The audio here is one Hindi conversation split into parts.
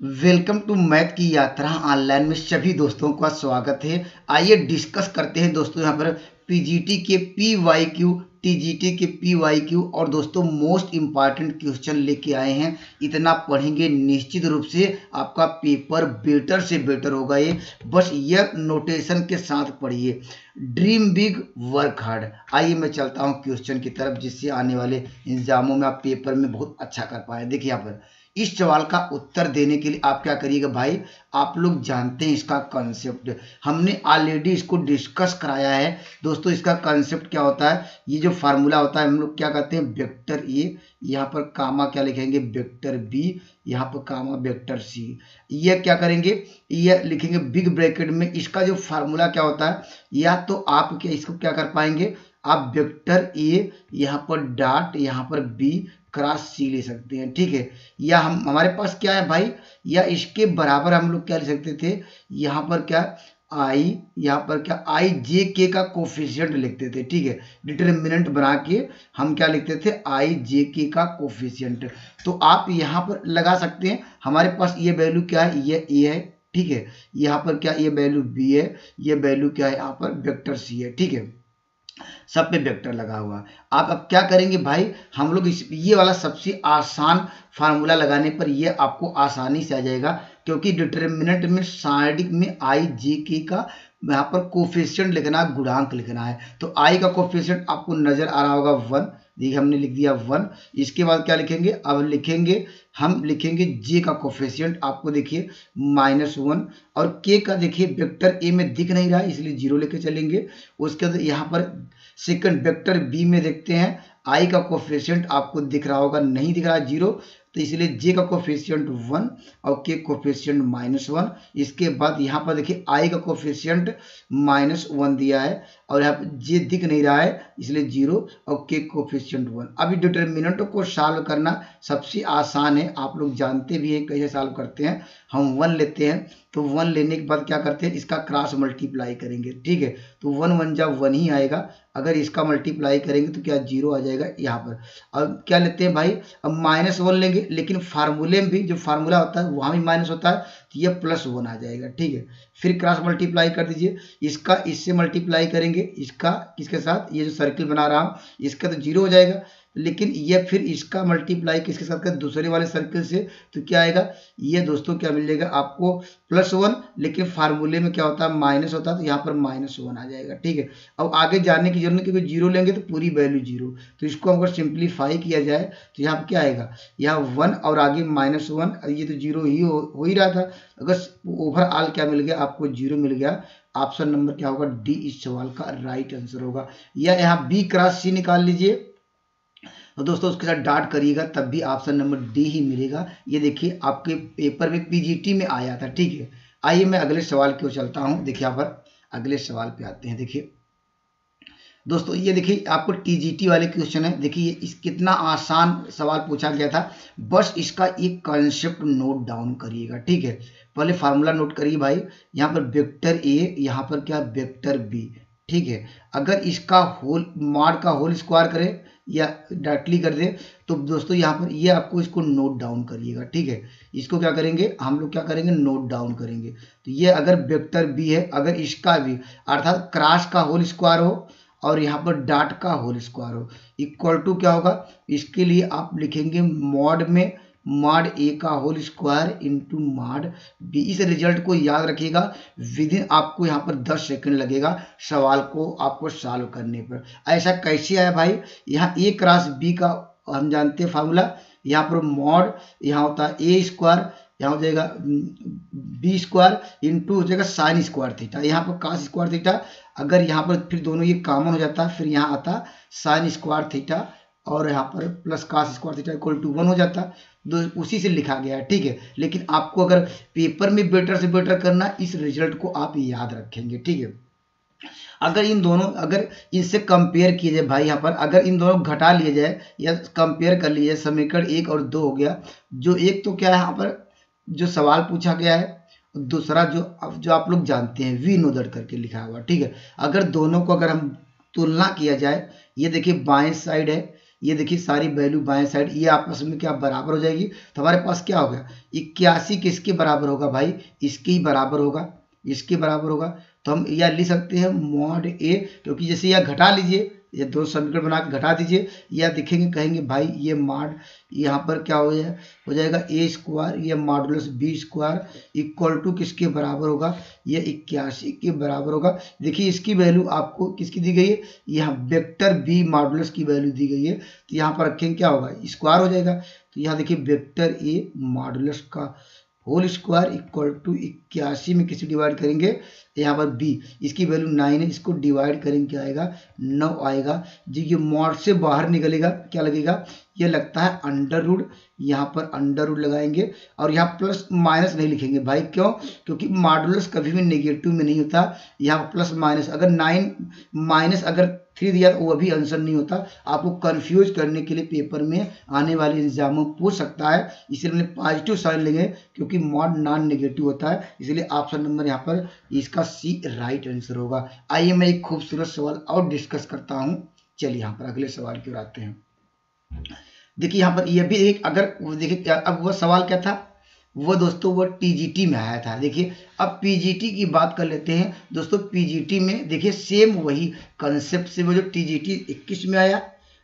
वेलकम टू मैथ की यात्रा ऑनलाइन में सभी दोस्तों का स्वागत है। आइए डिस्कस करते हैं दोस्तों यहाँ पर पीजीटी के पीवाईक्यू, टीजीटी के पीवाईक्यू और दोस्तों मोस्ट इम्पॉर्टेंट क्वेश्चन लेके आए हैं। इतना पढ़ेंगे निश्चित रूप से आपका पेपर बेटर से बेटर होगा। ये बस यह नोटेशन के साथ पढ़िए, ड्रीम बिग वर्क हार्ड। आइए मैं चलता हूँ क्वेश्चन की तरफ, जिससे आने वाले एग्जामों में आप पेपर में बहुत अच्छा कर पाए। देखिए यहाँ पर इस सवाल का उत्तर देने के लिए आप क्या करिएगा भाई, आप लोग जानते हैं इसका कॉन्सेप्ट, हमने ऑलरेडी इसको डिस्कस कराया है दोस्तों। इसका कॉन्सेप्ट क्या होता है, ये जो फार्मूला होता है हम लोग क्या कहते हैं, वेक्टर ए, यहाँ पर कामा क्या लिखेंगे वेक्टर बी, यहाँ पर कामा वेक्टर सी। ये क्या करेंगे, ये लिखेंगे बिग ब्रैकेट में। इसका जो फार्मूला क्या होता है, या तो आप क्या इसको क्या कर पाएंगे, आप वेक्टर ए यहाँ पर डॉट यहाँ पर बी क्रॉस सी ले सकते हैं, ठीक है। या हम हमारे पास क्या है भाई, या इसके बराबर हम लोग क्या ले सकते थे, यहाँ पर क्या आई, यहाँ पर क्या आई जे के का कोफिशिएंट लिखते थे, ठीक है। डिटरमिनेंट बना के हम क्या लिखते थे, आई जे के का कोफिशिएंट। तो आप यहाँ पर लगा सकते हैं, हमारे पास ये वैल्यू क्या है, ये ए है, ठीक है। यहाँ पर क्या ये वैल्यू बी है, ये वैल्यू क्या है यहाँ पर वेक्टर सी है, ठीक है। सब पे वेक्टर लगा हुआ। आप अब क्या करेंगे भाई, हम लोग इस ये वाला सबसे आसान फार्मूला लगाने पर ये आपको आसानी से आ जाएगा, क्योंकि डिटरमिनेंट में साइड में आई जे के का यहाँ पर कोफिशिएंट लिखना, गुणांक लिखना है। तो आई का कोफिशिएंट आपको नजर आ रहा होगा 1, देखिए हमने लिख दिया 1। इसके बाद क्या लिखेंगे, अब लिखेंगे हम लिखेंगे जे का कोफिशिएंट, आपको देखिए -1, और के का देखिए वेक्टर ए में दिख नहीं रहा है इसलिए 0 लेके चलेंगे। उसके बाद यहाँ पर सेकंड वेक्टर बी में देखते हैं, आई का कोफिशिएंट आपको दिख रहा होगा, नहीं दिख रहा है 0, तो इसलिए जे का कोफिशिएंट 1 और के कोफिशिएंट -1। इसके बाद यहाँ पर देखिए आई का कोफिशिएंट -1 दिया है और यहाँ पर जे दिख नहीं रहा है इसलिए 0 और के कोफिशिएंट 1। अभी डिटरमिनेंट को सॉल्व करना सबसे आसान है, आप लोग जानते भी हैं कैसे सॉल्व करते हैं। हम 1 लेते हैं, तो 1 लेने के बाद क्या करते हैं, इसका क्रॉस मल्टीप्लाई करेंगे, ठीक है। तो 1 1 जा 1 ही आएगा, अगर इसका मल्टीप्लाई करेंगे तो क्या 0 आ जाएगा यहाँ पर। अब क्या लेते हैं भाई, अब -1 लेंगे, लेकिन फार्मूले में भी जो फार्मूला होता है वहाँ भी माइनस होता है, तो ये +1 आ जाएगा, ठीक है। फिर क्रॉस मल्टीप्लाई कर दीजिए, इसका इससे मल्टीप्लाई करेंगे, इसका किसके साथ, ये जो सर्किल बना रहा हूँ इसका तो 0 हो जाएगा, लेकिन ये फिर इसका मल्टीप्लाई किसके साथ कर, दूसरे वाले सर्किल से, तो क्या आएगा, ये दोस्तों क्या मिल जाएगा आपको +1, लेकिन फार्मूले में क्या होता है माइनस होता है, तो यहाँ पर -1 आ जाएगा, ठीक है। अब आगे जाने की जरूरत नहीं, क्योंकि 0 लेंगे तो पूरी वैल्यू 0, तो इसको अगर सिंप्लीफाई किया जाए तो यहाँ पर क्या आएगा, यहाँ 1 और आगे -1, ये तो 0 ही हो ही रहा था। अगर ओवरऑल क्या मिल गया आपको, 0 मिल गया। ऑप्शन नंबर क्या होगा, डी इस सवाल का राइट आंसर होगा। या यहाँ बी क्रॉस सी निकाल लीजिए, तो दोस्तों उसके साथ डॉट करिएगा, तब भी ऑप्शन नंबर डी ही मिलेगा। ये देखिए आपके पेपर में पीजीटी में आया था, ठीक है। आइए मैं अगले सवाल की ओर चलता हूँ। देखिए यहाँ पर अगले सवाल पे आते हैं। देखिए दोस्तों ये देखिए आपको टीजीटी वाले क्वेश्चन है। देखिए इस कितना आसान सवाल पूछा गया था, बस इसका एक कॉन्सेप्ट नोट डाउन करिएगा, ठीक है। पहले फार्मूला नोट करिए भाई, यहाँ पर वेक्टर ए, यहाँ पर क्या वेक्टर बी, ठीक है। अगर इसका होल मॉड का होल स्क्वायर करें या डायरेक्टली कर दे, तो दोस्तों यहाँ पर ये आपको इसको नोट डाउन करिएगा, ठीक है। इसको क्या करेंगे हम लोग, क्या करेंगे नोट डाउन करेंगे। तो ये अगर वेक्टर बी है, अगर इसका भी अर्थात क्रॉस का होल स्क्वायर हो और यहाँ पर डॉट का होल स्क्वायर हो, इक्वल टू क्या होगा, इसके लिए आप लिखेंगे मॉड में मॉड ए का whole square into mod B. इस रिजल्ट को याद रखिएगा, विद इन आपको यहाँ पर 10 सेकंड लगेगा सवाल को आपको सॉल्व करने पर। ऐसा कैसे आया भाई, यहाँ ए क्रॉस बी का हम जानते हैं फार्मूला, यहाँ पर मॉड यहाँ होता है ए स्क्वायर, यहाँ हो जाएगा बी स्क्वायर इंटू हो जाएगा साइन स्क्वायर थीटा, यहाँ पर कास स्क्वायर थीटा। अगर यहाँ पर फिर दोनों ये कॉमन हो जाता है, फिर यहाँ आता साइन स्क्वायर थीटा और यहाँ पर plus cos square theta equal to 1 हो जाता, उसी से लिखा गया है, ठीक है। लेकिन आपको अगर पेपर में बेटर से बेटर करना, इस रिजल्ट को आप याद रखेंगे, ठीक है। अगर इन दोनों, अगर इनसे कंपेयर किए जाए भाई, यहाँ पर अगर इन दोनों घटा लिए जाए या कंपेयर कर लिए, समीकरण 1 और 2 हो गया। जो एक तो क्या है यहाँ पर जो सवाल पूछा गया है, दूसरा जो आप लोग जानते हैं वी नो दैट करके लिखा हुआ, ठीक है। अगर दोनों को अगर हम तुलना किया जाए, ये देखिए बाएं साइड है, ये देखिए सारी वैल्यू बाएं साइड ये आपस में क्या बराबर हो जाएगी। तो हमारे पास क्या हो गया 81 किसके बराबर होगा भाई, इसके ही बराबर होगा, इसके बराबर होगा। तो हम यह लिख सकते हैं मॉड ए, क्योंकि जैसे यह घटा लीजिए, ये दो समीकरण बना के घटा दीजिए, या दिखेंगे कहेंगे भाई ये मॉड यहाँ पर क्या हो जाएगा ए स्क्वायर, ये modulus B square equal to किसके बराबर होगा, ये 81 के बराबर होगा। देखिए इसकी वैल्यू आपको किसकी दी गई है, यहाँ वेक्टर बी मॉडुलस की वैल्यू दी गई है। तो यहाँ पर रखेंगे क्या होगा स्क्वायर हो जाएगा। तो यहाँ देखिए वेक्टर ए मॉडुलस का होल स्क्वायर इक्वल टू 81 में किसी डिवाइड करेंगे, यहाँ पर b इसकी वैल्यू 9 है, इसको डिवाइड करेंगे क्या आएगा 9 आएगा जी। ये मॉड से बाहर निकलेगा क्या लगेगा, ये लगता है अंडर रूट, यहाँ पर अंडर रूट लगाएंगे और यहाँ प्लस माइनस नहीं लिखेंगे भाई, क्यों, क्योंकि मॉडुलस कभी भी नेगेटिव में नहीं होता। यहाँ प्लस माइनस अगर 9 माइनस अगर 3 दिया तो वो भी आंसर नहीं होता। आपको कंफ्यूज करने के लिए पेपर में आने वाले एग्जामों पूछ सकता है, इसलिए हमने पॉजिटिव साइन लेंगे क्योंकि मॉड नॉन नेगेटिव होता है, इसलिए ऑप्शन नंबर यहाँ पर इसका सी राइट आंसर होगा। आइए मैं एक खूबसूरत सवाल और डिस्कस करता हूँ। चलिए यहाँ पर अगले सवाल की ओर आते हैं। देखिए यहाँ पर यह भी एक अगर देखिए अब वह सवाल क्या था, वो दोस्तों वो टीजीटी में आया था। देखिए अब पीजीटी की बात कर लेते हैं दोस्तों। पीजीटी में देखिए सेम वही कंसेप्ट से वो जो टीजीटी 21 में आया,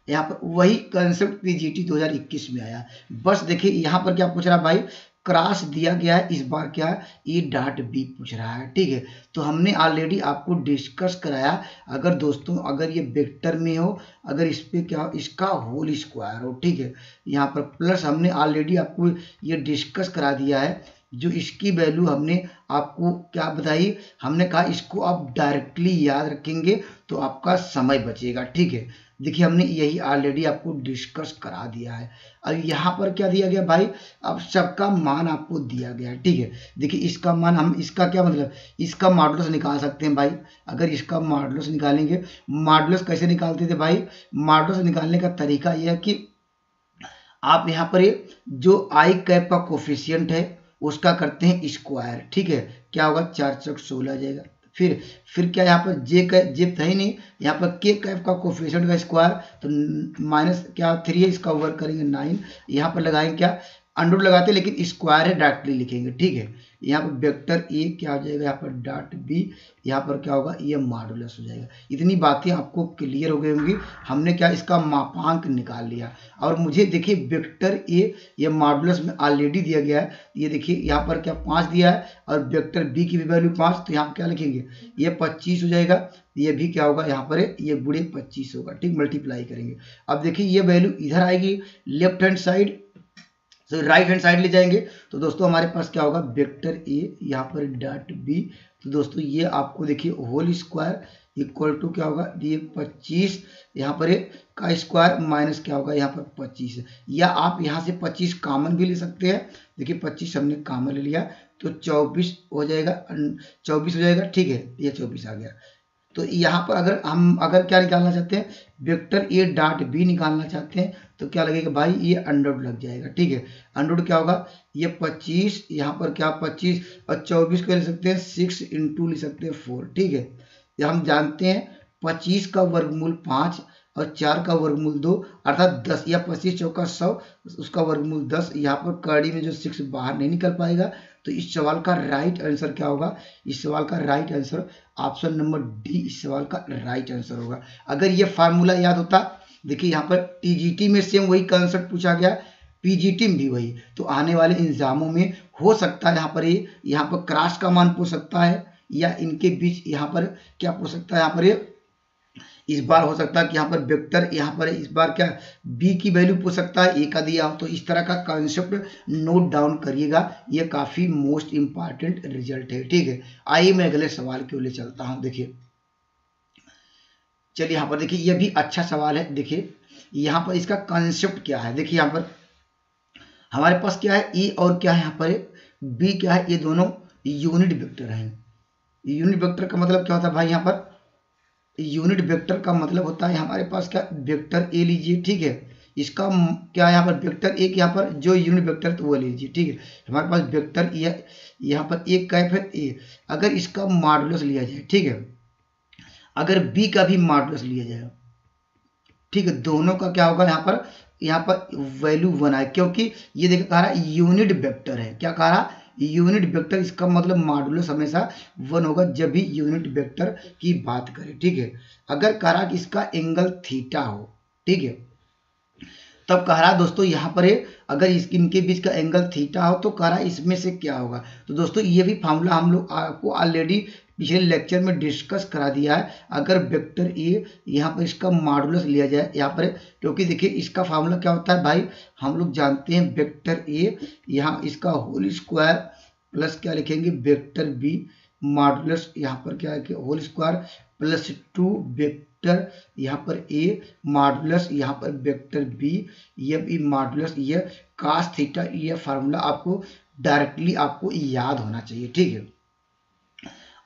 यहाँ पर वही कंसेप्ट पीजीटी 2021 में आया। बस देखिए यहाँ पर क्या पूछ रहा है भाई, क्रॉस दिया गया है, इस बार क्या है ए डॉट बी पूछ रहा है, ठीक है। तो हमने ऑलरेडी आपको डिस्कस कराया, अगर दोस्तों अगर ये वेक्टर में हो, अगर इस पे क्या इसका होल स्क्वायर हो, ठीक है, यहाँ पर प्लस हमने ऑलरेडी आपको ये डिस्कस करा दिया है। जो इसकी वैल्यू हमने आपको क्या बताई, हमने कहा इसको आप डायरेक्टली याद रखेंगे तो आपका समय बचेगा, ठीक है। देखिए हमने यही ऑलरेडी आपको डिस्कस करा दिया है। अब यहाँ पर क्या दिया गया भाई, अब सबका मान आपको दिया गया है, ठीक है। देखिए इसका मान हम इसका क्या मतलब इसका मॉडुलस निकाल सकते हैं भाई। अगर इसका मॉडुलस निकालेंगे, मॉडुलस कैसे निकालते थे भाई, मॉडुलस निकालने का तरीका यह है कि आप यहाँ पर जो आई कैप का कोफिशियंट है उसका करते हैं स्क्वायर, ठीक है। क्या होगा 4 चौक 16 आ जाएगा। फिर क्या यहाँ पर जे था ही नहीं, यहाँ पर के कैप का कोफिशिएंट का स्क्वायर, तो माइनस क्या 3 है, इसका वर्क करेंगे 9, यहाँ पर लगाएंगे क्या अंडर लगाते, लेकिन स्क्वायर है डायरेक्टली लिखेंगे, ठीक है। यहाँ पर वेक्टर ए क्या हो जाएगा, यहाँ पर डॉट बी, यहाँ पर क्या होगा ये मॉडुलस हो जाएगा। इतनी बातें आपको क्लियर हो गई होंगी। हमने क्या इसका मापांक निकाल लिया, और मुझे देखिए वेक्टर ए ये मॉडुलस में ऑलरेडी दिया गया है। ये देखिए यहाँ पर क्या 5 दिया है, और वेक्टर बी की भी वैल्यू 5, तो यहाँ क्या लिखेंगे ये 25 हो जाएगा। ये भी क्या होगा यहाँ पर ये गुणे 25 होगा, ठीक, मल्टीप्लाई करेंगे। अब देखिए ये वैल्यू इधर आएगी लेफ्ट हैंड साइड, तो राइट हैंड साइड ले जाएंगे, तो दोस्तों हमारे पास क्या होगा वेक्टर ए यहाँ पर डॉट बी, तो दोस्तों ये आपको देखिए होल स्क्वायर इक्वल टू क्या होगा ये 25 यहाँ पर का स्क्वायर माइनस क्या होगा यहाँ पर 25, या आप यहाँ से 25 कॉमन भी ले सकते हैं। देखिए 25 हमने कॉमन ले लिया तो 24 हो जाएगा, 24 हो जाएगा, ठीक है, ये 24 आ गया। तो यहाँ पर अगर हम क्या निकालना चाहते हैं वेक्टर ए डॉट बी निकालना चाहते हैं, तो क्या लगेगा भाई ये अंडर लग जाएगा, ठीक है। अंडर क्या होगा ये 25, यहाँ पर क्या 25 और 24 को ले सकते हैं 6 इंटू ले सकते हैं 4, ठीक है। ये हम जानते हैं 25 का वर्गमूल 5 और 4 का वर्गमूल 2 अर्थात 10, या 25 चौका 100 उसका वर्गमूल 10। यहाँ पर कड़ी में जो 6 बाहर नहीं निकल पाएगा, तो इस सवाल का राइट आंसर क्या होगा, इस सवाल का right answer option number D इस सवाल का राइट आंसर होगा। अगर ये फार्मूला याद होता, देखिए यहाँ पर टीजीटी में सेम वही कंसेप्ट पूछा गया, पीजीटी में भी वही, तो आने वाले एग्जामों में हो सकता है यहाँ पर क्रॉस का मान पूछ सकता है, या इनके बीच यहाँ पर क्या पूछ सकता है, यहाँ पर इस बार हो सकता है कि यहाँ पर वेक्टर यहाँ पर इस बार क्या b की वैल्यू पूछ सकता है, a का दिया हो। तो इस तरह का कॉन्सेप्ट नोट डाउन करिएगा, ये काफी मोस्ट इंपॉर्टेंट रिजल्ट है, ठीक है। आइए मैं अगले सवाल की ओर ले चलता हूँ। देखिए चलिए यहाँ पर देखिए ये भी अच्छा सवाल है। देखिए यहाँ पर इसका कॉन्सेप्ट क्या है, देखिए यहाँ पर हमारे पास क्या है e और क्या है यहाँ पर b क्या है, ये दोनों यूनिट वेक्टर हैं। यूनिट वेक्टर का मतलब क्या होता है भाई, यहाँ पर यूनिट वेक्टर का मतलब होता है हमारे पास क्या वेक्टर ए लीजिए, ठीक है। इसका क्या यहाँ पर वेक्टर ए यहाँ पर जो यूनिट वेक्टर तो वो लीजिए, ठीक है। हमारे पास वेक्टर यहाँ पर एक कैप है ए, अगर इसका मॉडुलस लिया जाए, ठीक है, अगर बी का भी मॉडुलस लिया जाए, ठीक है, दोनों का क्या होगा यहाँ पर वैल्यू 1 है, क्योंकि ये देखिए कह रहा है यूनिट वेक्टर है। क्या कह रहा, यूनिट वेक्टर, इसका मतलब मॉडुलस हमेशा 1 होगा जब भी यूनिट वेक्टर की बात करें। ठीक है, अगर कह रहा कि इसका एंगल थीटा हो, ठीक है, तब कह रहा दोस्तों यहाँ पर अगर इनके बीच का एंगल थीटा हो तो कह रहा इसमें से क्या होगा। तो दोस्तों ये भी फार्मूला हम लोग आपको ऑलरेडी पिछले लेक्चर में डिस्कस करा दिया है। अगर वेक्टर ए यहाँ पर इसका मॉडुलस लिया जाए यहाँ पर, क्योंकि देखिए इसका फार्मूला क्या होता है भाई, हम लोग जानते हैं वेक्टर ए यहाँ इसका होल स्क्वायर प्लस क्या लिखेंगे वेक्टर बी मॉडुलस यहाँ पर क्या है होल स्क्वायर प्लस 2 वेक्टर यहाँ पर ए मॉडुलस यहाँ पर वेक्टर बी, ये भी मॉडुलस ये कास थीटा। ये फार्मूला आपको डायरेक्टली आपको याद होना चाहिए। ठीक है,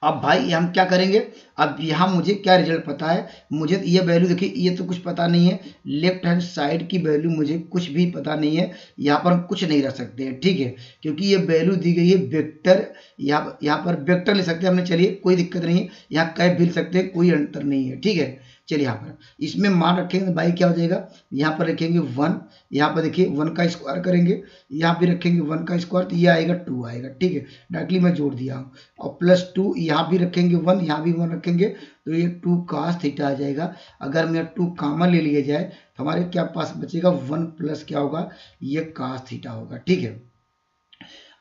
अब भाई हम क्या करेंगे, अब यहाँ मुझे क्या रिजल्ट पता है, मुझे ये वैल्यू देखिए ये तो कुछ पता नहीं है, लेफ्ट हैंड साइड की वैल्यू मुझे कुछ भी पता नहीं है, यहाँ पर हम कुछ नहीं रख सकते हैं। ठीक है, क्योंकि ये वैल्यू दी गई है वेक्टर, यहाँ पर वेक्टर ले सकते हैं हमने, चलिए कोई दिक्कत नहीं है, यहाँ कैप भी ले सकते हैं, कोई अंतर नहीं है। ठीक है, चलिए यहाँ पर इसमें मान रखेंगे तो भाई क्या हो जाएगा, यहाँ पर रखेंगे 1, यहाँ पर देखिए 1 का स्क्वायर करेंगे, यहाँ भी रखेंगे 1 का स्क्वायर, तो ये आएगा 2 आएगा। ठीक है, डायरेक्टली मैं जोड़ दिया हूँ, और प्लस 2 यहाँ भी रखेंगे 1, यहाँ भी 1 रखेंगे, तो ये 2 कास थीटा आ जाएगा। अगर मैं 2 कॉमन ले लिया जाए तो हमारे क्या पास बचेगा 1 प्लस क्या होगा ये कास थीटा होगा। ठीक है,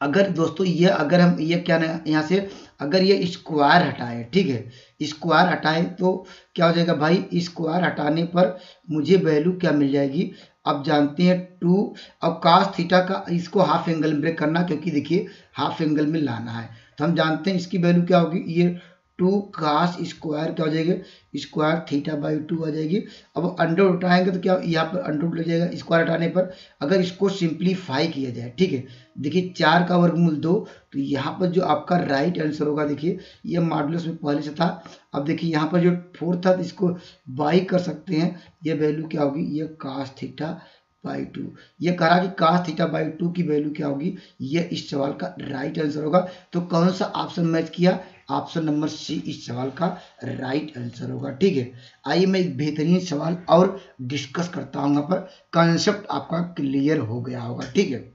अगर दोस्तों ये अगर हम ये क्या ना यहाँ से अगर ये स्क्वायर हटाए, ठीक है, स्क्वायर हटाए तो क्या हो जाएगा भाई, स्क्वायर हटाने पर मुझे वैल्यू क्या मिल जाएगी, अब जानते हैं 2। अब कास थीटा का इसको हाफ एंगल में ब्रेक करना, क्योंकि देखिए हाफ एंगल में लाना है, तो हम जानते हैं इसकी वैल्यू क्या होगी, ये 2 कास स्क्वायर क्या हो जाएगी स्क्वायर थीटा बाई 2 आ जाएगी। अब अंडर उठाएंगे तो क्या यहाँ पर अंडर लग जाएगा स्क्वायर हटाने पर। अगर इसको सिंप्लीफाई किया जाए, ठीक है, देखिए 4 का वर्गमूल 2, तो यहाँ पर जो आपका राइट आंसर होगा, देखिए ये मॉडुलस में पहले से था, अब देखिए यहाँ पर जो 4 था तो इसको बाई कर सकते हैं, ये वैल्यू क्या होगी ये कास थीटा बाई 2। ये कह रहा कि कास थीटा बाई 2 की वैल्यू क्या होगी, ये इस सवाल का राइट आंसर होगा। तो कौन सा ऑप्शन मैच किया, ऑप्शन नंबर सी इस सवाल का राइट आंसर होगा। ठीक है, आइए मैं एक बेहतरीन सवाल और डिस्कस करता हूँ, यहाँ पर कॉन्सेप्ट आपका क्लियर हो गया होगा। ठीक है,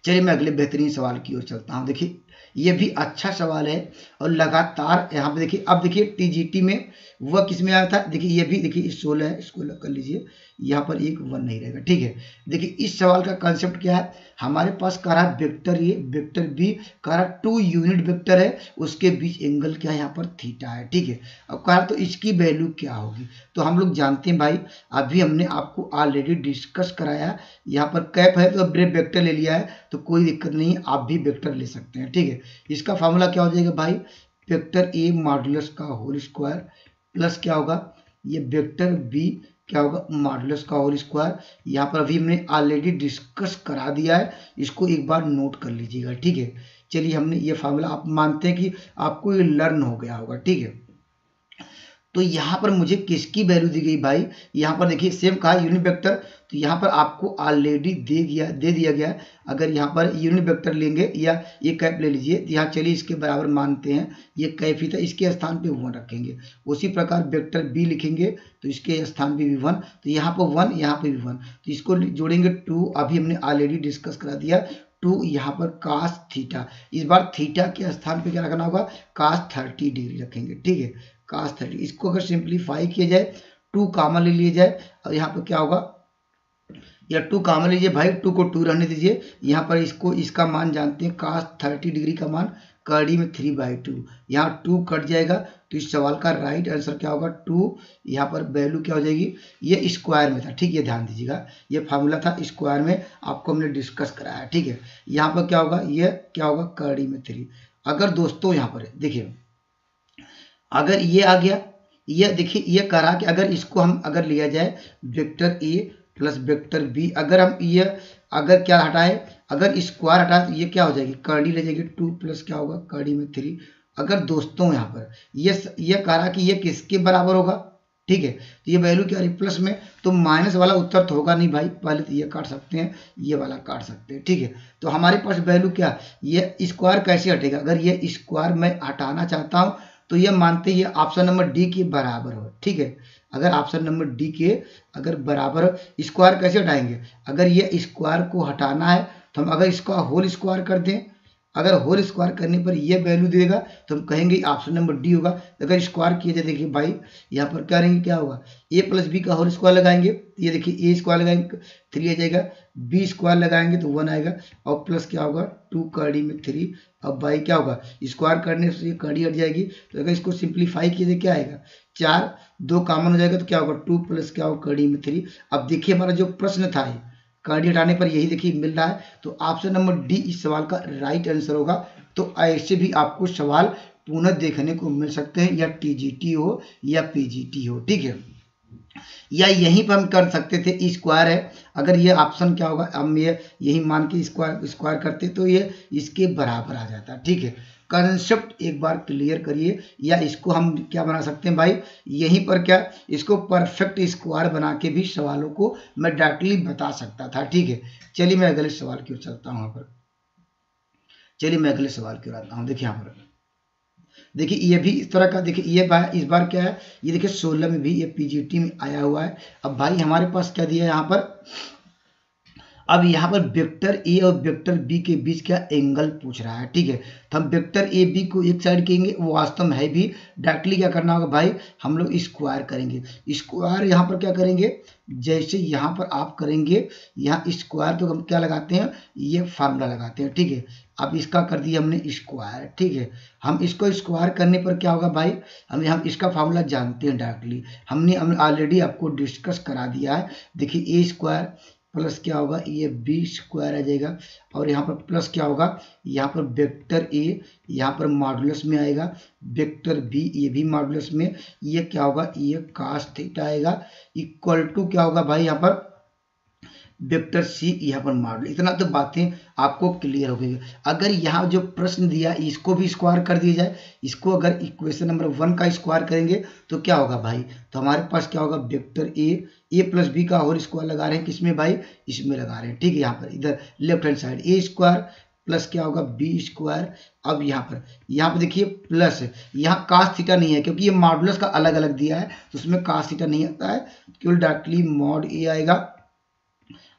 चलिए मैं अगले बेहतरीन सवाल की ओर चलता हूँ। देखिए ये भी अच्छा सवाल है और लगातार यहाँ पे देखिए, अब देखिए टीजीटी में वह किस में आया था, देखिए ये भी देखिए 16 है, इसको कर लीजिए, यहाँ पर एक 1 नहीं रहेगा। ठीक है, देखिए इस सवाल का कंसेप्ट क्या है, हमारे पास कह रहा है वेक्टर ए वेक्टर बी, कह रहा 2 यूनिट वेक्टर है, उसके बीच एंगल क्या है यहाँ पर थीटा है। ठीक है, अब कह रहा तो इसकी वैल्यू क्या होगी, तो हम लोग जानते हैं भाई, अभी हमने आपको ऑलरेडी डिस्कस कराया, यहाँ पर कैप है तो ब्रेक वेक्टर ले लिया है, तो कोई दिक्कत नहीं, आप भी वेक्टर ले सकते हैं। ठीक है, इसका फार्मूला क्या हो जाएगा भाई, वेक्टर ए मॉडुलस का होल स्क्वायर प्लस क्या होगा ये वेक्टर बी क्या होगा मॉडुलस का होल स्क्वायर। यहाँ पर अभी हमने ऑलरेडी डिस्कस करा दिया है, इसको एक बार नोट कर लीजिएगा। ठीक है, चलिए हमने ये फार्मूला, आप मानते हैं कि आपको ये लर्न हो गया होगा। ठीक है, तो यहाँ पर मुझे किसकी वैल्यू दी गई भाई, यहाँ पर देखिए सेम कहा यूनिट वेक्टर, तो यहाँ पर आपको ऑलरेडी दे दिया गया। अगर यहाँ पर यूनिट वेक्टर लेंगे या ये कैप ले लीजिए, तो यहाँ चलिए इसके बराबर मानते हैं, ये कैप ही था, इसके स्थान पे 1 रखेंगे। उसी प्रकार वेक्टर बी लिखेंगे तो इसके स्थान पे भी 1, तो यहाँ पर 1 यहाँ पे भी 1, तो इसको जोड़ेंगे 2, अभी हमने ऑलरेडी डिस्कस करा दिया 2, यहाँ पर कास थीटा, इस बार थीटा के स्थान पे क्या रखना होगा कास 30 डिग्री रखेंगे। ठीक है, कास 30, इसको अगर सिंप्लीफाई किया जाए 2 कॉमन ले लिया जाए, और यहाँ पर क्या होगा या 2 कॉमन लीजिए भाई, 2 को 2 रहने दीजिए, यहाँ पर इसका मान जानते हैं कास 30 डिग्री का मान कड़ी में 3/2, यहाँ 2 कट जाएगा, तो इस सवाल का राइट आंसर क्या होगा 2, यहाँ पर वैल्यू क्या हो जाएगी, ये स्क्वायर में था। ठीक है, ध्यान दीजिएगा, ये फार्मूला था स्क्वायर में, आपको हमने डिस्कस कराया। ठीक है, यहाँ पर क्या होगा ये क्या होगा कड़ी में 3। अगर दोस्तों यहाँ पर देखिए अगर ये आ गया, ये देखिए ये करा कि अगर इसको हम अगर लिया जाए vector A plus vector B, अगर हम ये अगर क्या हटाए अगर स्क्वायर हटाए तो ये क्या हो जाएगी कड़ी ले जाएगी 2 प्लस क्या होगा कड़ी में 3। अगर दोस्तों यहाँ पर ये कह रहा कि ये किसके बराबर होगा, ठीक है, तो ये वैल्यू क्या आ रही प्लस में, तो माइनस वाला उत्तर तो होगा नहीं भाई, पहले तो ये काट सकते हैं, ये वाला काट सकते हैं। ठीक है, तो हमारे पास वैल्यू क्या, ये स्क्वायर कैसे हटेगा, अगर ये स्क्वायर मैं हटाना चाहता हूँ तो ये मानते हैं ऑप्शन नंबर डी के बराबर हो, ठीक है। अगर ऑप्शन नंबर डी के अगर बराबर हो, स्क्वायर कैसे हटाएंगे, अगर ये स्क्वायर को हटाना है तो हम अगर इसका होल स्क्वायर कर दें, अगर होल स्क्वायर करने पर ये वैल्यू देगा तो हम कहेंगे ऑप्शन नंबर डी होगा। अगर स्क्वायर किया जाए, देखिए भाई यहाँ पर क्या रहेंगे, क्या होगा, ए प्लस बी का होल स्क्वायर लगाएंगे, ये देखिए ए स्क्वायर लगाएंगे 3 आ जाएगा, बी स्क्वायर लगाएंगे तो 1 आएगा, और प्लस क्या होगा 2 कड़ी में 3। अब भाई क्या होगा, स्क्वायर करने से कड़ी हट जाएगी, तो अगर इसको सिंप्लीफाई किए जाए क्या आएगा 4, 2 कॉमन हो जाएगा तो क्या होगा 2 प्लस क्या होगा कड़ी में 3। अब देखिए हमारा जो प्रश्न था कड़ी हटाने पर यही देखिए मिल रहा है, तो ऑप्शन नंबर डी इस सवाल का राइट आंसर होगा। तो ऐसे भी आपको सवाल पुनः देखने को मिल सकते हैं, या टीजीटी हो या पीजीटी हो, ठीक है। या यहीं पर हम कर सकते थे स्क्वायर है, अगर ये ऑप्शन क्या होगा, हम ये यही मान के स्क्वायर करते तो ये इसके बराबर आ जाता, ठीक है। कंसेप्ट एक बार क्लियर करिए, या इसको हम क्या बना सकते हैं भाई, यहीं पर क्या इसको परफेक्ट स्क्वायर बना के भी सवालों को मैं डायरेक्टली बता सकता था, ठीक है। चलिए मैं अगले सवाल की ओर चलता हूँ, यहाँ पर चलिए मैं अगले सवाल की ओर आता हूँ। देखिए यहाँ पर देखिए ये भी इस तरह का, देखिए ये इस बार क्या है, ये देखिए 16 में भी ये पीजीटी में आया हुआ है। अब भाई हमारे पास क्या दिया है यहाँ पर, अब यहाँ पर वेक्टर ए और वेक्टर बी के बीच क्या एंगल पूछ रहा है, ठीक है। तो हम वेक्टर ए बी को एक साइड कहेंगे, वो वास्तव में है भी, डायरेक्टली क्या करना होगा भाई, हम लोग स्क्वायर करेंगे। स्क्वायर यहाँ पर क्या करेंगे, जैसे यहाँ पर आप करेंगे यहाँ स्क्वायर, तो हम क्या लगाते हैं, ये फार्मूला लगाते हैं, ठीक है। अब इसका कर दिया हमने स्क्वायर, ठीक है। हम इसको स्क्वायर करने पर क्या होगा भाई, हम इसका फार्मूला जानते हैं डायरेक्टली, हमने ऑलरेडी आपको डिस्कस करा दिया है। देखिए ए स्क्वायर प्लस क्या होगा, ये बी स्क्वायर आ जाएगा, और यहाँ पर प्लस क्या होगा, यहाँ पर वेक्टर ए यहाँ पर मॉडुलस में आएगा, वेक्टर बी ये भी मॉडुलस में, ये क्या होगा, ये cos थीटा आएगा, इक्वल टू क्या होगा भाई, यहाँ पर वेक्टर सी यहाँ पर मॉडुलस। इतना तो बातें आपको क्लियर हो गई। अगर यहाँ जो प्रश्न दिया इसको भी स्क्वायर कर दिया जाए, इसको अगर इक्वेशन नंबर 1 का स्क्वायर करेंगे तो क्या होगा भाई, तो हमारे पास क्या होगा, वेक्टर ए प्लस बी का होल स्क्वायर लगा रहे हैं, किसमें भाई, इसमें लगा रहे हैं, ठीक है। यहाँ पर इधर लेफ्ट हैंड साइड ए स्क्वायर प्लस क्या होगा बी स्क्वायर। अब यहाँ पर देखिए प्लस, यहाँ cos थीटा नहीं है क्योंकि ये मॉडुलस का अलग अलग दिया है, तो उसमें cos थीटा नहीं आता है, केवल डायरेक्टली मॉड ए आएगा,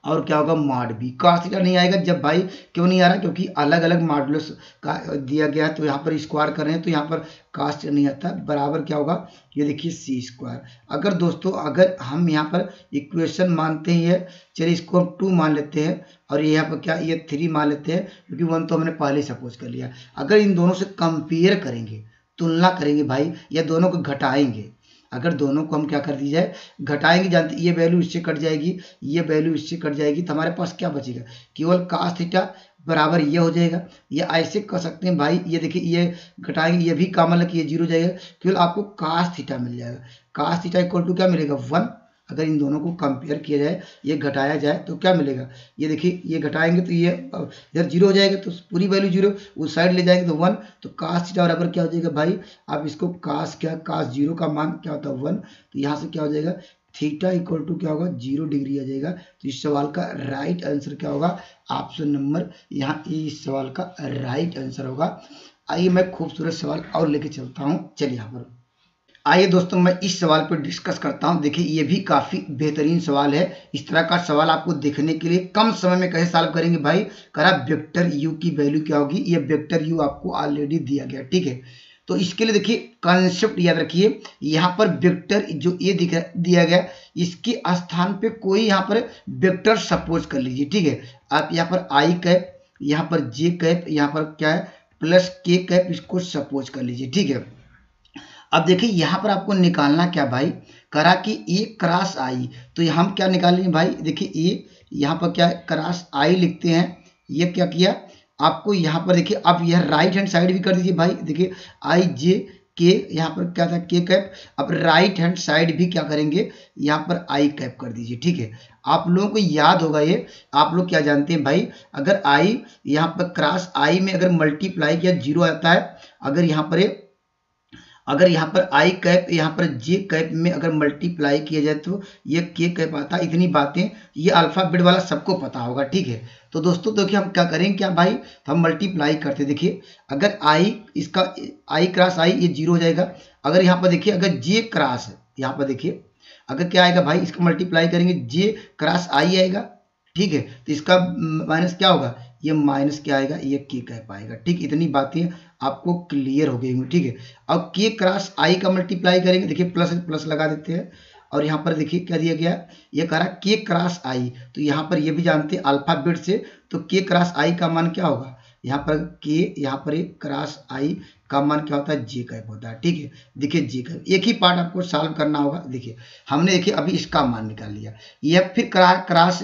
और क्या होगा मॉड बी। cos थीटा नहीं आएगा, जब भाई क्यों नहीं आ रहा, क्योंकि अलग अलग मॉडुलस का दिया गया है, तो यहाँ पर स्क्वायर कर रहे हैं तो यहाँ पर cos थीटा नहीं आता, बराबर क्या होगा, ये देखिए सी स्क्वायर। अगर दोस्तों अगर हम यहाँ पर इक्वेशन मानते हैं, ये चलिए इसको हम 2 मान लेते हैं, और यहाँ पर क्या ये 3 मान लेते हैं, क्योंकि 1 तो हमने पहले सपोज कर लिया। अगर इन दोनों से कंपेयर करेंगे, तुलना करेंगे भाई, या दोनों को घटाएंगे, अगर दोनों को हम क्या कर दी जाए, घटाएंगे, जानते ये वैल्यू इससे कट जाएगी, ये वैल्यू इससे कट जाएगी, तो हमारे पास क्या बचेगा, केवल cos थीटा बराबर ये हो जाएगा। या ऐसे कर सकते हैं भाई, ये देखिए ये घटाएंगे, ये भी कॉमन लग ये 0 हो जाएगा, केवल आपको cos थीटा मिल जाएगा। cos थीटा इक्वल टू क्या मिलेगा 1। अगर इन दोनों को कंपेयर किया जाए, ये घटाया जाए तो क्या मिलेगा, ये देखिए ये घटाएंगे तो ये इधर 0 हो जाएगा, तो पूरी वैल्यू 0, उस साइड ले जाएंगे तो 1, तो cos थीटा बराबर क्या हो जाएगा भाई, आप इसको cos 0 का मान क्या होता है 1, तो यहाँ से क्या हो जाएगा थीटा इक्वल टू क्या होगा 0 डिग्री आ जाएगा। तो इस सवाल का राइट आंसर क्या होगा, ऑप्शन नंबर यहाँ इस सवाल का राइट आंसर होगा। आइए मैं खूबसूरत सवाल और लेके चलता हूँ, चलिए यहाँ पर आइए दोस्तों मैं इस सवाल पर डिस्कस करता हूं। देखिए ये भी काफी बेहतरीन सवाल है। इस तरह का सवाल आपको देखने के लिए कम समय में कैसे सॉल्व करेंगे भाई, करा वेक्टर u की वैल्यू क्या होगी, ये वेक्टर u आपको ऑलरेडी दिया गया, ठीक है। तो इसके लिए देखिए कॉन्सेप्ट याद रखिए, यहाँ पर वेक्टर जो ये दिया गया, इसके स्थान पे कोई यहाँ पर वेक्टर सपोज कर लीजिए, ठीक है। आप यहाँ पर आई कैप, यहाँ पर जे कैप, यहाँ पर क्या है प्लस के कैप, इसको सपोज कर लीजिए, ठीक है। अब देखिए यहाँ पर आपको निकालना क्या भाई, करा कि ए क्रॉस आई, तो हम क्या निकालेंगे भाई, देखिए ए यहाँ पर क्या क्रॉस आई लिखते हैं, ये क्या किया आपको यहाँ पर देखिए, अब यह राइट हैंड साइड भी कर दीजिए भाई, देखिए आई जे के यहाँ पर क्या था के कैप, अब राइट हैंड साइड भी क्या करेंगे यहाँ पर आई कैप कर दीजिए, ठीक है। आप लोगों को याद होगा ये, आप लोग क्या जानते हैं भाई, अगर आई यहाँ पर क्रॉस आई में अगर मल्टीप्लाई किया 0 आता है, अगर यहाँ पर अगर यहाँ पर आई कैप यहाँ पर जे कैप में अगर मल्टीप्लाई किया जाए तो ये के कैप आता है। इतनी बातें ये अल्फाबेट वाला सबको पता होगा, ठीक है। तो दोस्तों देखिए हम क्या करेंगे, क्या भाई, तो हम मल्टीप्लाई करते, देखिए अगर आई, इसका आई क्रॉस आई ये 0 हो जाएगा। अगर यहाँ पर देखिए अगर जे क्रॉस, यहाँ पर देखिए अगर क्या आएगा भाई, इसका मल्टीप्लाई करेंगे जे क्रॉस आई आएगा, ठीक है। तो इसका माइनस क्या होगा, ये माइनस क्या आएगा, ये के कैप आएगा, ठीक। इतनी बातें आपको क्लियर हो गई, ठीक है। अब के क्रॉस आई का मल्टीप्लाई करेंगे, देखिए प्लस प्लस लगा देते हैं और यहाँ पर देखिए क्या दिया गया, ये कह रहा के क्रॉस आई। तो यहाँ पर ये भी जानते हैं अल्फाबेट से, तो के क्रॉस आई का मान क्या होगा, यहाँ पर के, यहाँ पर एक क्रॉस आई का मान क्या होता है, जे कैप होता है, ठीक है। देखिए जे कैप, एक ही पार्ट आपको सॉल्व करना होगा। देखिए हमने देखिए अभी इसका मान निकाल लिया, यह फिर क्रॉस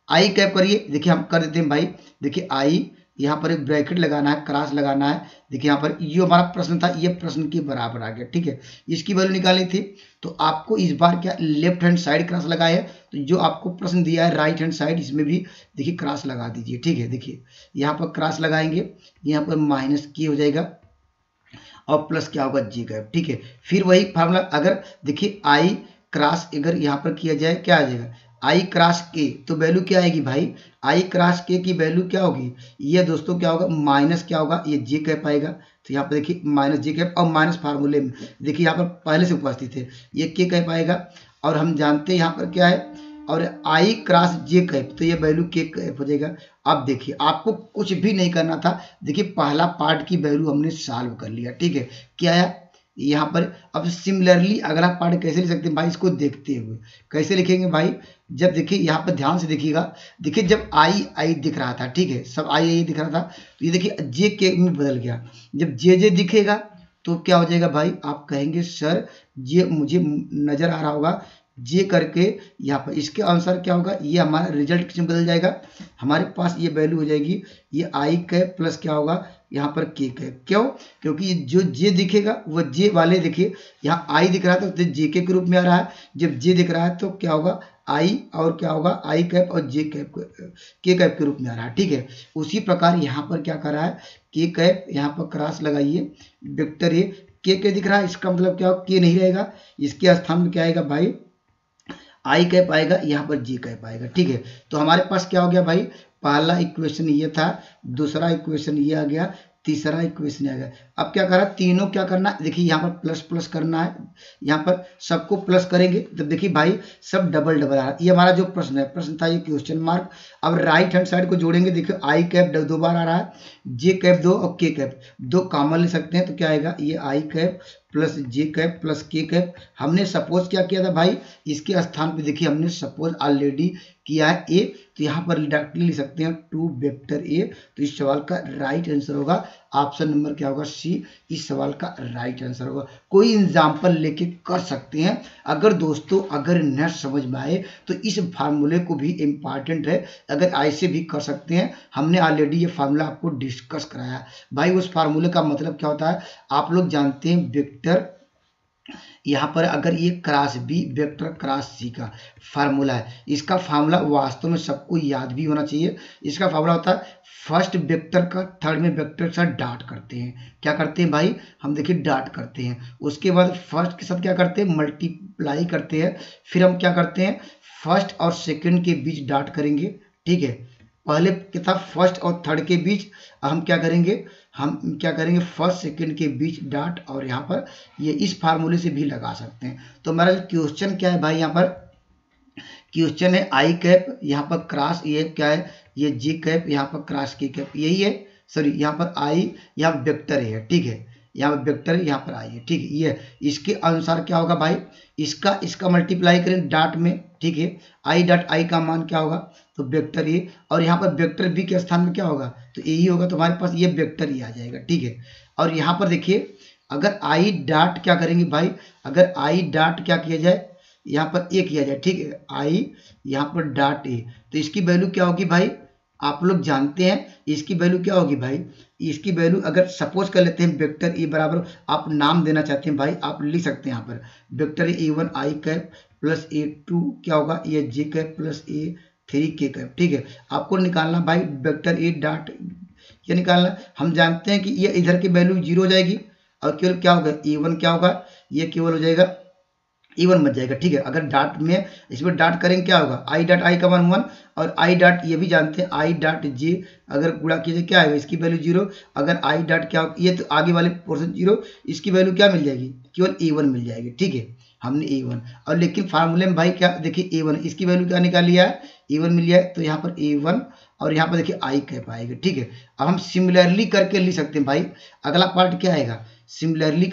आई कैप करिए, देखिए हम कर देते हैं भाई। देखिए आई, यहाँ पर एक ब्रैकेट लगाना है, क्रॉस लगाना है। देखिए यहाँ पर ये हमारा प्रश्न था, ये प्रश्न के बराबर आ गया, ठीक है। इसकी वैल्यू निकालनी थी, तो आपको इस बार क्या लेफ्ट हैंड साइड क्रॉस लगाया है, तो जो आपको प्रश्न दिया है राइट हैंड साइड, इसमें भी देखिए क्रॉस लगा दीजिए, ठीक है। देखिए यहाँ पर क्रॉस लगाएंगे, यहाँ पर माइनस के हो जाएगा और प्लस क्या होगा, जी कैप, ठीक है। फिर वही फार्मूला, अगर देखिए आई क्रॉस अगर यहाँ पर किया जाए क्या आ जाएगा, आई क्रॉस के, तो वैल्यू क्या आएगी भाई, आई क्रॉस के की वैल्यू क्या होगी, ये दोस्तों क्या होगा, माइनस क्या होगा, ये जे कैप आएगा। तो यहाँ पर देखिए माइनस जे कैप और माइनस फार्मूले में देखिए यहाँ पर पहले से उपस्थित है, ये के कैप आएगा। और हम जानते हैं यहाँ पर क्या है, और आई क्रॉस जे कैप, तो ये वैल्यू के कैप हो जाएगा। अब देखिए आपको कुछ भी नहीं करना था, देखिए पहला पार्ट की वैल्यू हमने सॉल्व कर लिया, ठीक है। क्या है यहाँ पर, अब सिमिलरली अगला पार्ट कैसे लिख सकते हैं भाई, इसको देखते हुए कैसे लिखेंगे भाई, जब देखिए यहाँ पर ध्यान से देखिएगा, देखिए जब आई आई दिख रहा था, ठीक है, सब आई आई दिख रहा था, तो ये देखिए जे के में बदल गया। जब जे जे दिखेगा तो क्या हो जाएगा भाई, आप कहेंगे सर ये मुझे नजर आ रहा होगा जे करके, यहाँ पर इसके अनुसार क्या होगा, ये हमारा रिजल्ट किस में बदल जाएगा, हमारे पास ये वैल्यू हो जाएगी, ये आई कैप प्लस क्या होगा, यहाँ पर के कैप। क्यों, क्योंकि जो जे दिखेगा वो जे वाले, देखिए यहाँ आई दिख रहा था तो जे के रूप में आ रहा है, जब जे दिख रहा है तो क्या होगा, आई और क्या होगा, आई कैप और जे कैप के कैप के रूप में आ रहा है, ठीक है। उसी प्रकार यहाँ पर क्या कर रहा है, के कैप, यहाँ पर क्रॉस लगाइए, वेक्टर ए के दिख रहा है, इसका मतलब क्या होगा, के नहीं रहेगा, इसके स्थान में क्या आएगा भाई, आई कैप आएगा, यहाँ पर जी कैप आएगा, ठीक है। तो हमारे पास क्या हो गया भाई, पहला इक्वेशन ये था, दूसरा इक्वेशन ये आ गया, तीसरा इक्वेशन आ गया। अब क्या करा, तीनों क्या करना है, देखिए यहाँ पर प्लस प्लस करना है, यहाँ पर सबको प्लस करेंगे तो देखिए भाई सब डबल डबल आ रहा है। ये हमारा जो प्रश्न है, प्रश्न था ये क्वेश्चन मार्क। अब राइट हैंड साइड को जोड़ेंगे, देखिए आई कैप दो बार आ रहा है, जे कैप दो और के कैप दो कॉमन ले सकते हैं, तो क्या आएगा, ये आई कैप प्लस जे कैप प्लस के कैप। हमने सपोज क्या किया था भाई, इसके स्थान पे देखिए हमने सपोज ऑलरेडी किया है ए, तो यहाँ पर डायरेक्टली लिख सकते हैं 2 वेक्टर ए। तो इस सवाल का राइट आंसर होगा ऑप्शन नंबर क्या होगा, सी, इस सवाल का राइट आंसर होगा। कोई एग्जाम्पल लेके कर सकते हैं, अगर दोस्तों अगर न समझ में आए तो इस फार्मूले को भी इम्पॉर्टेंट है, अगर ऐसे भी कर सकते हैं। हमने ऑलरेडी ये फार्मूला आपको डिस्कस कराया भाई। उस फार्मूले का मतलब क्या होता है, आप लोग जानते हैं, वेक्टर यहाँ पर अगर ये क्रॉस बी वेक्टर क्रॉस सी का फार्मूला है, इसका फार्मूला वास्तव में सबको याद भी होना चाहिए। इसका फार्मूला होता है फर्स्ट वेक्टर का थर्ड में वेक्टर के साथ डॉट करते हैं। क्या करते हैं भाई, हम देखिए डॉट करते हैं, उसके बाद फर्स्ट के साथ क्या करते हैं, मल्टीप्लाई करते हैं, फिर हम क्या करते हैं, फर्स्ट और सेकंड के बीच डॉट करेंगे, ठीक है। पहले क्या था, फर्स्ट और थर्ड के बीच, हम क्या करेंगे, हम क्या करेंगे, फर्स्ट सेकंड के बीच डॉट, और यहाँ पर ये इस फार्मूले से भी लगा सकते हैं। तो हमारा क्वेश्चन क्या है भाई, यहाँ पर क्वेश्चन है आई कैप, यहाँ पर क्रॉस, ये क्या है, ये जी कैप, यहाँ पर क्रॉस की कैप, यही है, सॉरी यहाँ पर आई, यहाँ वेक्टर है, ठीक है, यहाँ पर वेक्टर यहाँ पर आई है, ठीक है। ये इसके अनुसार क्या होगा भाई, इसका मल्टीप्लाई करें डॉट में, ठीक है, आई डॉट आई का मान क्या होगा, तो वेक्टर ए, और यहाँ पर वेक्टर बी के स्थान में क्या होगा, तो ए ही होगा, तो हमारे पास ये वेक्टर ही आ जाएगा, ठीक है। और यहाँ पर देखिए अगर आई डॉट क्या करेंगे भाई, अगर आई डॉट क्या किया जाए, यहाँ पर ए किया जाए, ठीक है, आई यहाँ पर डॉट ए, तो इसकी वैल्यू क्या होगी भाई, आप लोग जानते हैं इसकी वैल्यू क्या होगी भाई, इसकी वैल्यू अगर सपोज कर लेते हैं वेक्टर ए बराबर, आप नाम देना चाहते हैं भाई, आप लिख सकते हैं यहाँ पर वेक्टर ए1 आई कैप प्लस ए2 क्या होगा, ये जे कैप प्लस ए3 के कैप, ठीक है। आपको निकालना भाई वेक्टर ए डॉट, ये निकालना, हम जानते हैं कि ये इधर की वैल्यू 0 हो जाएगी, और केवल क्या होगा A1 क्या होगा, ये केवल हो जाएगा A1 बच जाएगा। ठीक है, अगर डॉट में इसमें डॉट करेंगे क्या होगा, आई डॉट आई का मान 1 और आई डॉट ये भी जानते हैं आई डॉट जे अगर गुणा कीजिए क्या आएगा, इसकी वैल्यू 0। अगर आई डॉट क्या होगा, ये तो आगे वाले पोर्शन 0, इसकी वैल्यू क्या मिल जाएगी, केवल A1 मिल जाएगी। ठीक है, हमने A1 और लेकिन फार्मूले में भाई क्या देखिए A1 इसकी वैल्यू क्या निकाल लिया है, A1 मिल गया है, तो यहाँ पर A1 और यहाँ पर देखिए आई कैप आएगा। ठीक है, अब हम सिमिलरली करके लिख सकते हैं भाई। अगला पार्ट क्या आएगा, सिमिलरली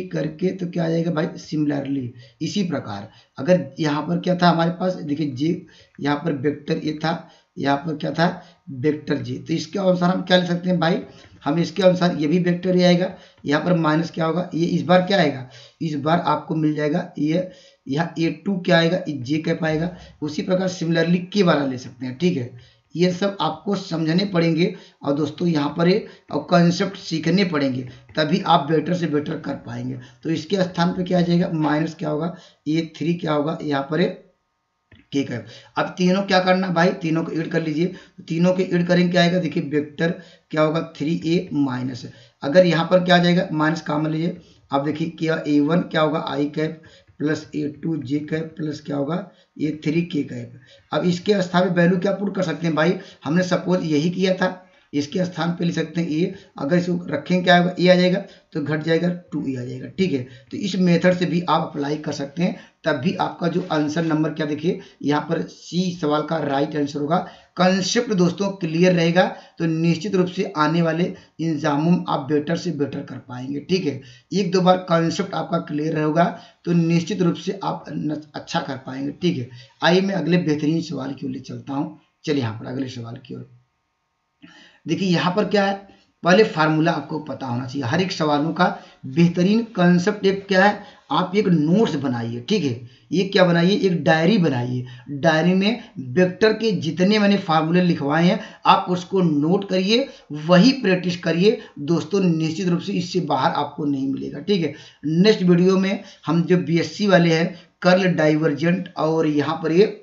करके तो क्या आ जाएगा भाई, सिमिलरली इसी प्रकार अगर यहाँ पर क्या था हमारे पास देखिए जे, यहाँ पर वेक्टर ए था, यहाँ पर क्या था वेक्टर जे, तो इसके अनुसार हम क्या लिख सकते हैं भाई, हम इसके अनुसार ये भी वेक्टर ए आएगा, यहाँ पर माइनस क्या होगा, ये इस बार क्या आएगा, इस बार आपको मिल जाएगा ये यहाँ A2 क्या आएगा, जे कैप आएगा। उसी प्रकार सिमिलरली के वाला ले सकते हैं। ठीक है, ये सब आपको समझने पड़ेंगे और दोस्तों यहाँ पर और कंसेप्ट सीखने पड़ेंगे, तभी आप बेटर से बेटर कर पाएंगे। तो इसके स्थान पे क्या आ जाएगा, माइनस क्या होगा, A3 क्या होगा, यहाँ पर के कैप। अब तीनों क्या करना भाई, तीनों को ऐड कर लीजिए, तो तीनों के ऐड करेंगे क्या आएगा, देखिए वेक्टर क्या होगा 3A माइनस, अगर यहाँ पर क्या आ जाएगा माइनस कॉमन लीजिए, अब देखिए क्या A1 क्या होगा आई कैप प्लस A2 जे कैप प्लस क्या होगा A3 के कैप। अब इसके स्थान पे वैल्यू क्या पुट कर सकते हैं भाई, हमने सपोज यही किया था, इसके स्थान पे लिख सकते हैं ए, अगर इसको रखेंगे क्या होगा, ए आ जाएगा तो घट जाएगा 2e आ जाएगा। ठीक है, तो इस मेथड से भी आप अप्लाई कर सकते हैं, तब भी आपका जो आंसर नंबर क्या देखिए यहाँ पर सी सवाल का राइट आंसर होगा। कंसेप्ट दोस्तों क्लियर रहेगा तो निश्चित रूप से आने वाले एग्जामों में आप बेटर से बेटर कर पाएंगे। ठीक है, एक दो बार कंसेप्ट आपका क्लियर रहेगा तो निश्चित रूप से आप अच्छा कर पाएंगे। ठीक है, आइए मैं अगले बेहतरीन सवाल की ओर ले चलता हूँ। चलिए यहाँ पर अगले सवाल की ओर देखिए, यहाँ पर क्या है, पहले फार्मूला आपको पता होना चाहिए हर एक सवालों का। बेहतरीन कंसेप्ट एक क्या है, आप एक नोट्स बनाइए। ठीक है, ये क्या बनाइए, एक डायरी बनाइए, डायरी में वेक्टर के जितने मैंने फार्मूले लिखवाए हैं आप उसको नोट करिए, वही प्रैक्टिस करिए दोस्तों, निश्चित रूप से इससे बाहर आपको नहीं मिलेगा। ठीक है, नेक्स्ट वीडियो में हम जो बीएससी वाले हैं कर्ल डाइवर्जेंट और यहाँ पर ये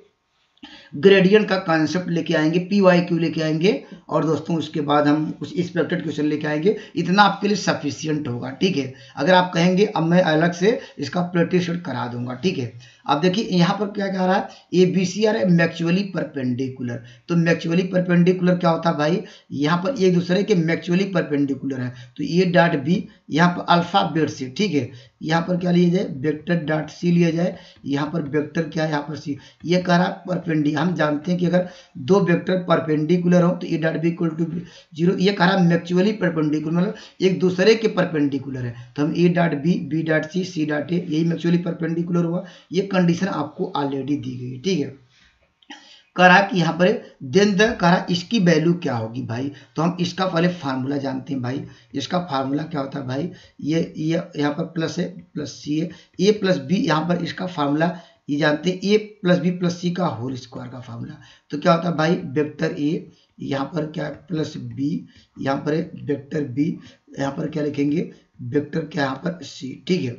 ग्रेडियंट का कॉन्सेप्ट लेके आएंगे, PYQ लेके आएंगे, और दोस्तों उसके बाद हम कुछ एक्सपेक्टेड क्वेश्चन लेके आएंगे। इतना आपके लिए सफिशियंट होगा। ठीक है, अगर आप कहेंगे अब मैं अलग से इसका प्रैक्टिस करा दूंगा। ठीक है, अब देखिए यहाँ पर क्या कह रहा है, ABC आ रहा है मैक्चुअली परपेंडिकुलर। तो मैक्चुअली परपेंडिकुलर क्या होता है भाई, यहाँ पर एक दूसरे के मैक्चुअली परपेंडिकुलर है, तो ये डॉट बी यहाँ पर अल्फाबेट से। ठीक है, यहाँ पर क्या लिया जाए, वेक्टर डॉट सी लिया जाए, यहाँ पर वेक्टर क्या है, यहाँ पर सी। ये कह रहा परपेंडिकुलर, हम जानते हैं कि अगर दो वेक्टर परपेंडिकुलर हो तो A dot B equal to 0। ये कह रहा मैक्चुअली परपेंडिकुलर मतलब एक दूसरे के परपेंडिकुलर है, तो हम A dot B, B dot C, C dot A, यही मैक्चुअली परपेंडिकुलर हुआ। ये कंडीशन आपको ऑलरेडी दी गई। ठीक है, कह रहा कि यहाँ पर देन द कह रहा इसकी वैल्यू क्या होगी भाई, तो हम इसका पहले फार्मूला जानते हैं भाई। इसका फार्मूला क्या होता है भाई, ये यहाँ पर प्लस है प्लस सी है, ए प्लस बी, यहाँ पर इसका फार्मूला ये जानते हैं, ए प्लस बी प्लस सी का होल स्क्वायर का फार्मूला। तो क्या होता है भाई, वेक्टर ए यहाँ पर क्या है प्लस बी, यहाँ पर वेक्टर बी, यहाँ पर क्या लिखेंगे वेक्टर क्या यहाँ पर सी। ठीक है,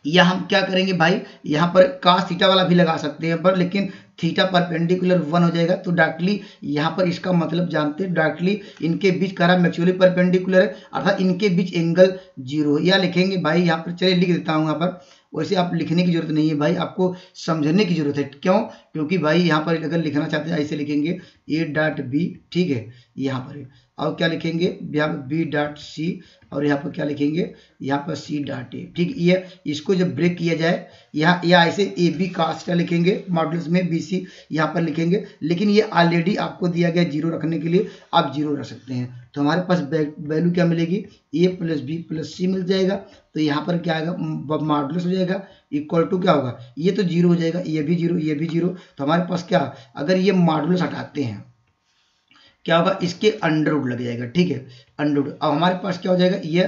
या हम क्या करेंगे भाई, यहाँ पर cos थीटा वाला भी लगा सकते हैं पर, लेकिन थीटा परपेंडिकुलर 1 हो जाएगा, तो डायरेक्टली यहाँ पर इसका मतलब जानते हैं, डायरेक्टली इनके बीच करा म्यूचुअली परपेंडिकुलर है, अर्थात इनके बीच एंगल 0 है। या लिखेंगे भाई यहाँ पर, चलिए लिख देता हूँ यहाँ पर, वैसे आप लिखने की जरूरत नहीं है भाई, आपको समझने की जरूरत है। क्यों, क्योंकि भाई यहाँ पर अगर लिखना चाहते हैं ऐसे लिखेंगे ए डॉट बी। ठीक है, यहाँ पर और क्या लिखेंगे, यहाँ पर बी डॉट सी, और यहाँ पर क्या लिखेंगे, यहाँ पर सी डॉट ए। ठीक, ये इसको जब ब्रेक किया जाए यहाँ या ऐसे ए बी कास्ट लिखेंगे मॉडल्स में, बी सी यहाँ पर लिखेंगे, लेकिन ये ऑलरेडी आपको दिया गया 0 रखने के लिए, आप 0 रख सकते हैं। तो हमारे पास वैल्यू क्या मिलेगी, ए प्लस बी प्लस सी मिल जाएगा। तो यहाँ पर क्या आएगा, मॉडल्स हो जाएगा, इक्वल टू क्या होगा, ये तो 0 हो जाएगा, ये भी 0, ये भी 0। तो हमारे पास क्या, अगर ये मॉडल्स हटाते हैं क्या होगा, इसके अंडर रूट लग जाएगा। ठीक है, अंडर रूट, अब हमारे पास क्या हो जाएगा, ये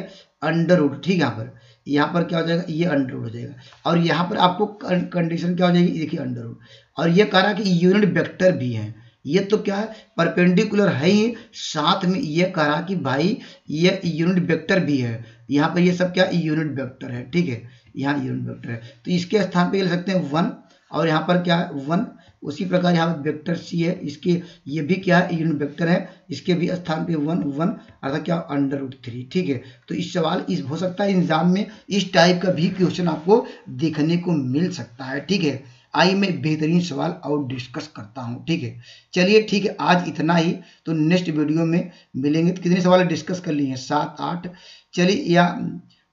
अंडर रूट। ठीक है, यहाँ पर क्या हो जाएगा, ये अंडर रूट हो जाएगा, और यहाँ पर आपको कंडीशन क्या हो जाएगी, देखिए अंडर रूट। और ये कह रहा कि यूनिट वेक्टर भी है, ये तो क्या है परपेंडिकुलर है ही, साथ में ये कह रहा कि भाई ये यूनिट वेक्टर भी है। यहाँ पर ये सब क्या यूनिट वेक्टर है। ठीक है, यहाँ यूनिट वेक्टर है, तो इसके स्थान पे ले सकते हैं 1, और यहाँ पर क्या है 1, उसी प्रकार यहाँ पर वेक्टर सी है, इसके ये भी क्या है, यूनिट वेक्टर है, इसके भी स्थान पे 1 1 अर्थात क्या √3। ठीक है, तो इस सवाल इस हो सकता है एग्जाम में इस टाइप का भी क्वेश्चन आपको देखने को मिल सकता है। ठीक है, आइए मैं बेहतरीन सवाल और डिस्कस करता हूं। ठीक है, चलिए ठीक है, आज इतना ही। तो नेक्स्ट वीडियो में मिलेंगे। तो कितने सवाल डिस्कस कर लिए हैं, 7 8। चलिए या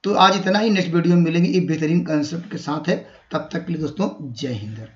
तो आज इतना ही, नेक्स्ट वीडियो में मिलेंगे एक बेहतरीन कंसेप्ट के साथ है। तब तक के लिए दोस्तों जय हिंद।